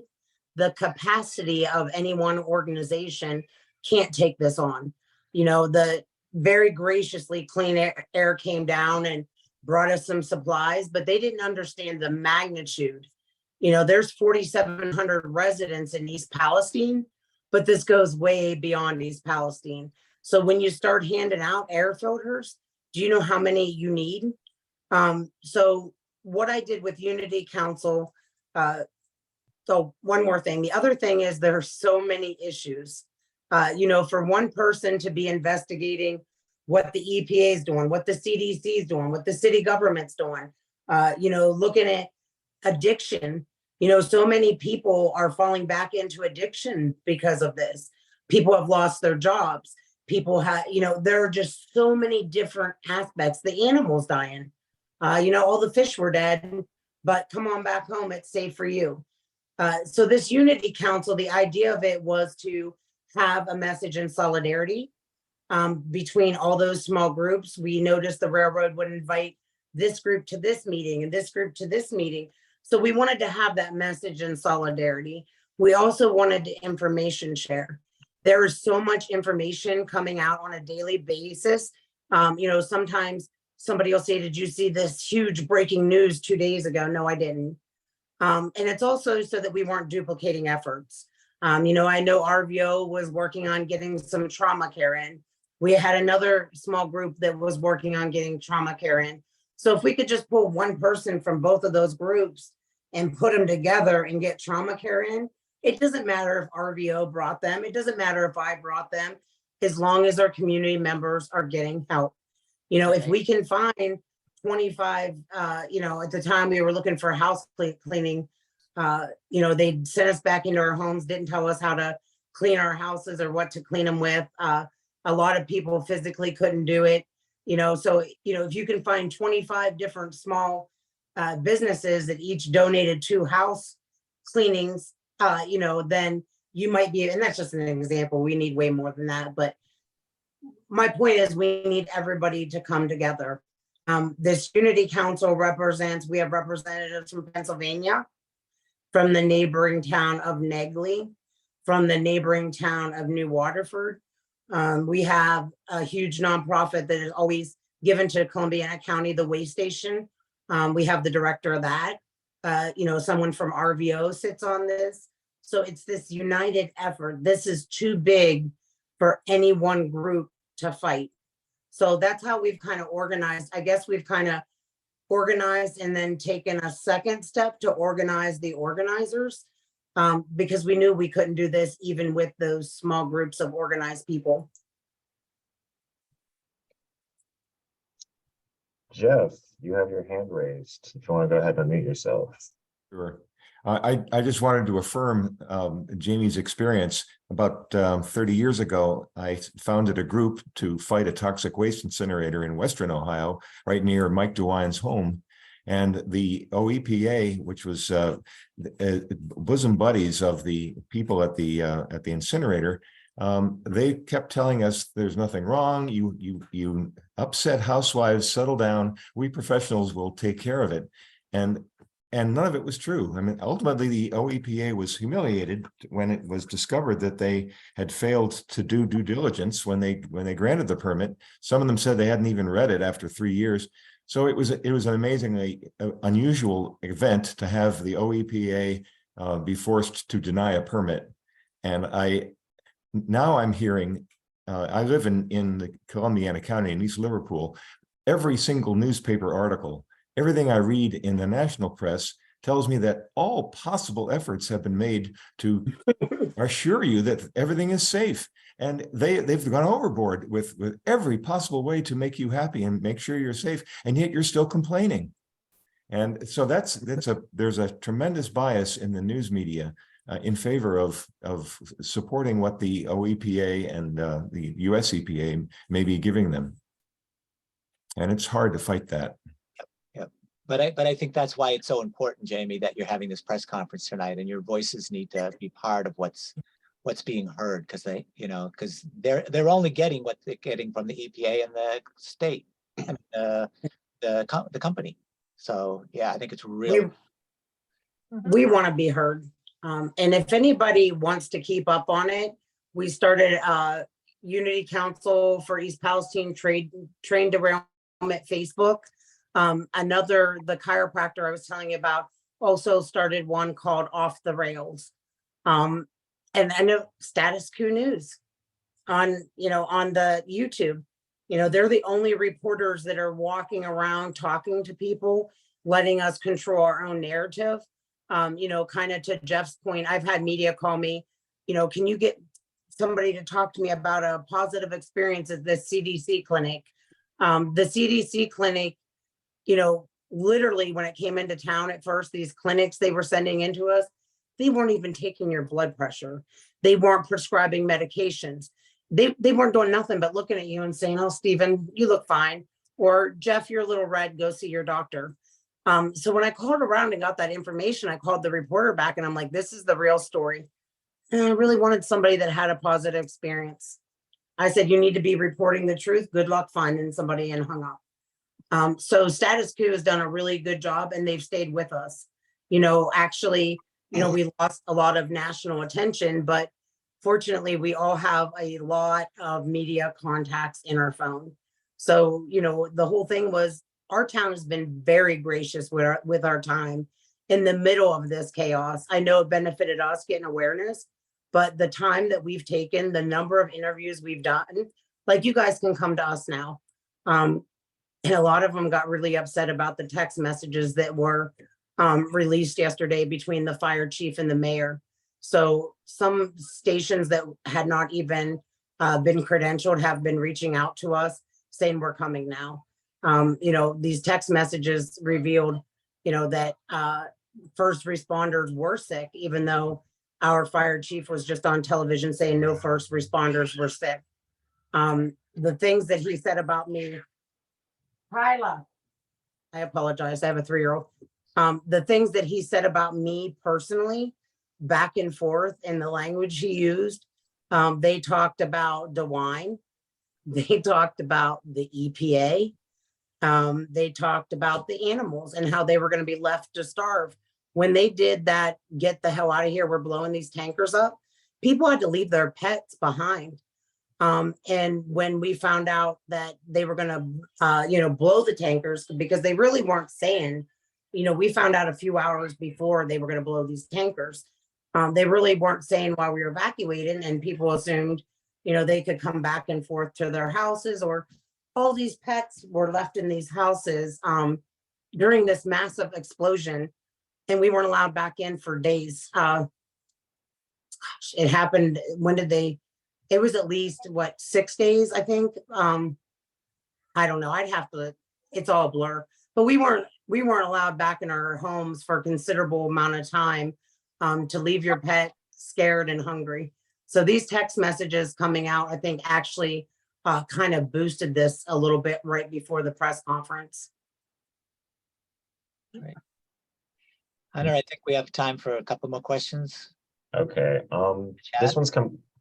the capacity of any one organization can't take this on. You know, the very graciously Clean Air came down and brought us some supplies, but they didn't understand the magnitude. You know, there's 4,700 residents in East Palestine, but this goes way beyond East Palestine. So when you start handing out air filters, do you know how many you need? So what I did with Unity Council, so one more thing. The other thing is there are so many issues. You know, for one person to be investigating what the EPA is doing, what the CDC is doing, what the city government's doing, you know, looking at addiction, you know, so many people are falling back into addiction because of this. People have lost their jobs. People have, you know, there are just so many different aspects. The animals dying, you know, all the fish were dead, but come on back home, it's safe for you. So this Unity Council, the idea of it was to have a message in solidarity between all those small groups. We noticed the railroad would invite this group to this meeting and this group to this meeting. So we wanted to have that message in solidarity. We also wanted to information share. There is so much information coming out on a daily basis. You know, sometimes somebody will say, did you see this huge breaking news 2 days ago? No, I didn't. And it's also so that we weren't duplicating efforts. You know, I know RVO was working on getting some trauma care in. We had another small group that was working on getting trauma care in. So if we could just pull one person from both of those groups and put them together and get trauma care in, it doesn't matter if RVO brought them. It doesn't matter if I brought them, as long as our community members are getting help. You know, if we can find 25, you know, at the time we were looking for house cleaning, you know, they sent us back into our homes, didn't tell us how to clean our houses or what to clean them with. A lot of people physically couldn't do it, you know, so, you know, if you can find 25 different small businesses that each donated 2 house cleanings, you know, then you might be, and that's just an example, we need way more than that. But my point is we need everybody to come together. This Unity Council represents, we have representatives from Pennsylvania, from the neighboring town of Negley, from the neighboring town of New Waterford. We have a huge nonprofit that is always given to Columbiana County, the Way Station. We have the director of that. You know, someone from RVO sits on this. So it's this united effort. This is too big for any one group to fight. So that's how we've kind of organized. I guess we've kind of organized and then taken a second step to organize the organizers. because we knew we couldn't do this even with those small groups of organized people. Jeff, you have your hand raised. If you want to go ahead and unmute yourself. Sure. I just wanted to affirm Jamie's experience. About 30 years ago, I founded a group to fight a toxic waste incinerator in Western Ohio, right near Mike DeWine's home. And the OEPA, which was bosom buddies of the people at the incinerator, they kept telling us there's nothing wrong. You upset housewives, settle down. We professionals will take care of it. And none of it was true. I mean, ultimately, the OEPA was humiliated when it was discovered that they had failed to do due diligence when they granted the permit. Some of them said they hadn't even read it after 3 years. So it was an amazingly unusual event to have the OEPA be forced to deny a permit. And now I'm hearing, I live in the Columbiana County in East Liverpool. Every single newspaper article, everything I read in the national press tells me that all possible efforts have been made to assure you that everything is safe. And they've gone overboard with every possible way to make you happy and make sure you're safe. And yet you're still complaining. And so there's a tremendous bias in the news media in favor of supporting what the OEPA and the US EPA may be giving them. And it's hard to fight that. But I think that's why it's so important, Jamie, that you're having this press conference tonight, and your voices need to be part of what's being heard, because they're only getting what they're getting from the EPA and the state, and the company. So yeah, I think it's really we want to be heard. And if anybody wants to keep up on it, we started Unity Council for East Palestine Train Derailment Facebook. The chiropractor I was telling you about also started one called Off the Rails. And I know Status Quo News on the YouTube, they're the only reporters that are walking around talking to people, letting us control our own narrative. Kind of to Jeff's point, I've had media call me, can you get somebody to talk to me about a positive experience at the CDC clinic? The CDC clinic, literally when it came into town at first, these clinics they were sending into us, they weren't even taking your blood pressure. They weren't prescribing medications. They weren't doing nothing but looking at you and saying, oh, Stephen, you look fine. Or Jeff, you're a little red, go see your doctor. So when I called around and got that information, I called the reporter back and I'm like, this is the real story. And I really wanted somebody that had a positive experience. I said, you need to be reporting the truth. Good luck finding somebody, and hung up. So Status Quo has done a really good job, and they've stayed with us. Actually, we lost a lot of national attention, but fortunately we all have a lot of media contacts in our phone. So, the whole thing was, our town has been very gracious with our time in the middle of this chaos. I know it benefited us getting awareness, but the time that we've taken, the number of interviews we've done, like you guys can come to us now. And a lot of them got really upset about the text messages that were released yesterday between the fire chief and the mayor. So some stations that had not even been credentialed have been reaching out to us saying we're coming now. These text messages revealed, that first responders were sick, even though our fire chief was just on television saying no first responders were sick. The things that he said about me, Kyla, I apologize, I have a 3-year-old. The things that he said about me personally, back and forth, and the language he used, they talked about DeWine, they talked about the EPA, they talked about the animals and how they were going to be left to starve. When they did that, get the hell out of here, we're blowing these tankers up, people had to leave their pets behind. And when we found out that they were going to, blow the tankers, because they really weren't saying, we found out a few hours before they were going to blow these tankers. They really weren't saying while we were evacuating, and people assumed, they could come back and forth to their houses, or all these pets were left in these houses during this massive explosion, and we weren't allowed back in for days. it happened, when did they, it was at least what, 6 days, I think. I don't know. I'd have to, it's all a blur. But we weren't allowed back in our homes for a considerable amount of time to leave your pet scared and hungry. So these text messages coming out, I think actually kind of boosted this a little bit right before the press conference. Hunter, I think we have time for a couple more questions. Okay, this Chad? one's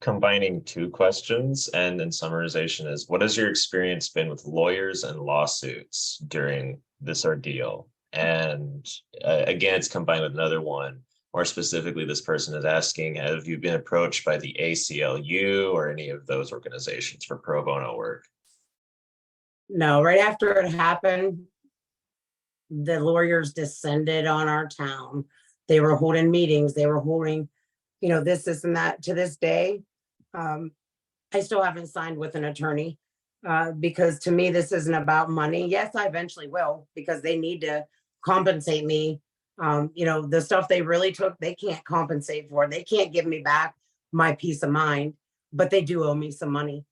combining two questions, and in summarization is, what has your experience been with lawyers and lawsuits during this ordeal? And again, it's combined with another one. More specifically, this person is asking, have you been approached by the ACLU or any of those organizations for pro bono work? No, right after it happened, the lawyers descended on our town. They were holding meetings, they were holding, this and that. To this day, I still haven't signed with an attorney because to me, this isn't about money. Yes, I eventually will, because they need to compensate me. The stuff they really took, they can't compensate for. They can't give me back my peace of mind, but they do owe me some money.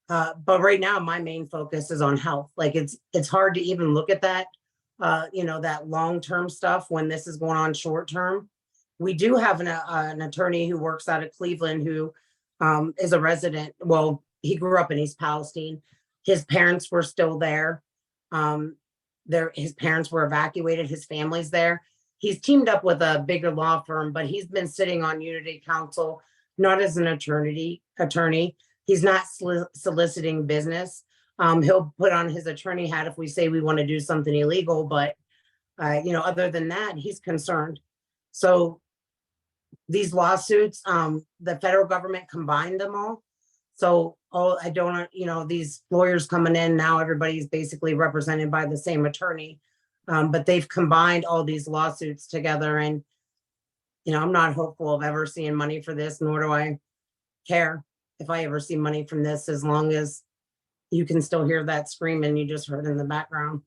But right now, my main focus is on health. Like it's hard to even look at that, that long-term stuff when this is going on short-term. We do have an attorney who works out of Cleveland who is a resident. Well, he grew up in East Palestine. His parents were still there. His parents were evacuated. His family's there. He's teamed up with a bigger law firm, but he's been sitting on Unity Council, not as an attorney. He's not soliciting business. He'll put on his attorney hat if we say we want to do something illegal, but other than that, he's concerned. So these lawsuits, the federal government combined them all. So I don't, these lawyers coming in now, everybody's basically represented by the same attorney. But they've combined all these lawsuits together, and I'm not hopeful of ever seeing money for this, nor do I care if I ever see money from this, as long as you can still hear that screaming you just heard in the background.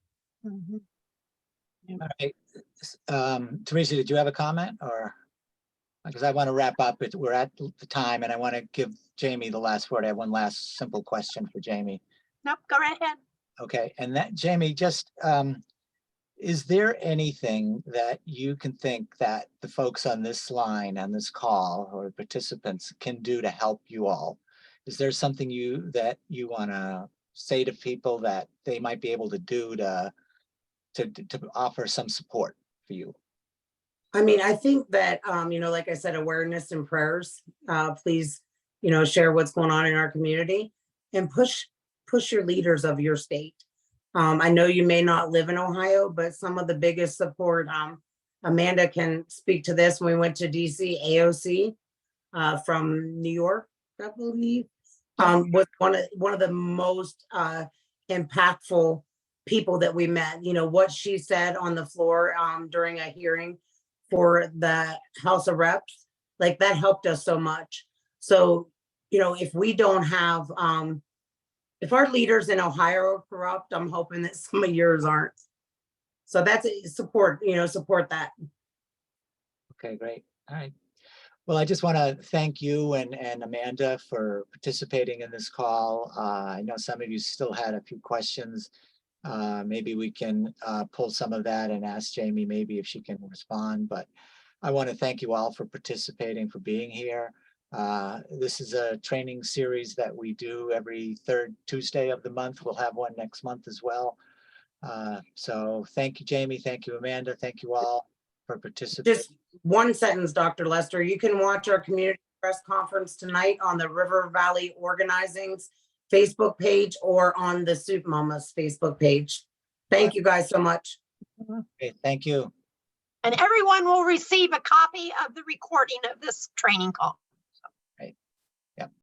All right. Teresa, did you have a comment, or? Because I want to wrap up, we're at the time, and I want to give Jami the last word. I have one last simple question for Jami. Nope, go right ahead. Okay, and that, Jami, just is there anything that you can think that the folks on this line, on this call, or participants can do to help you all? Is there something that you want to say to people that they might be able to do to offer some support for you? I mean, I think that, like I said, awareness and prayers, please, share what's going on in our community and push your leaders of your state. I know you may not live in Ohio, but some of the biggest support, Amanda can speak to this. When we went to DC, AOC from New York, I believe, was one of the most impactful people that we met. What she said on the floor during a hearing for the House of Reps, like that helped us so much. So, if we don't have, if our leaders in Ohio are corrupt, I'm hoping that some of yours aren't. So that's support, support that. Okay, great. All right. Well, I just want to thank you and Amanda for participating in this call. I know some of you still had a few questions. Maybe we can pull some of that and ask Jami maybe if she can respond, but I want to thank you all for participating, for being here. This is a training series that we do every third Tuesday of the month. We'll have one next month as well. So thank you, Jami. Thank you, Amanda. Thank you all for participating. Just one sentence, Dr. Lester. You can watch our community press conference tonight on the River Valley Organizing's Facebook page or on the Soup Mamas Facebook page. Thank you guys so much. Okay, thank you. And everyone will receive a copy of the recording of this training call.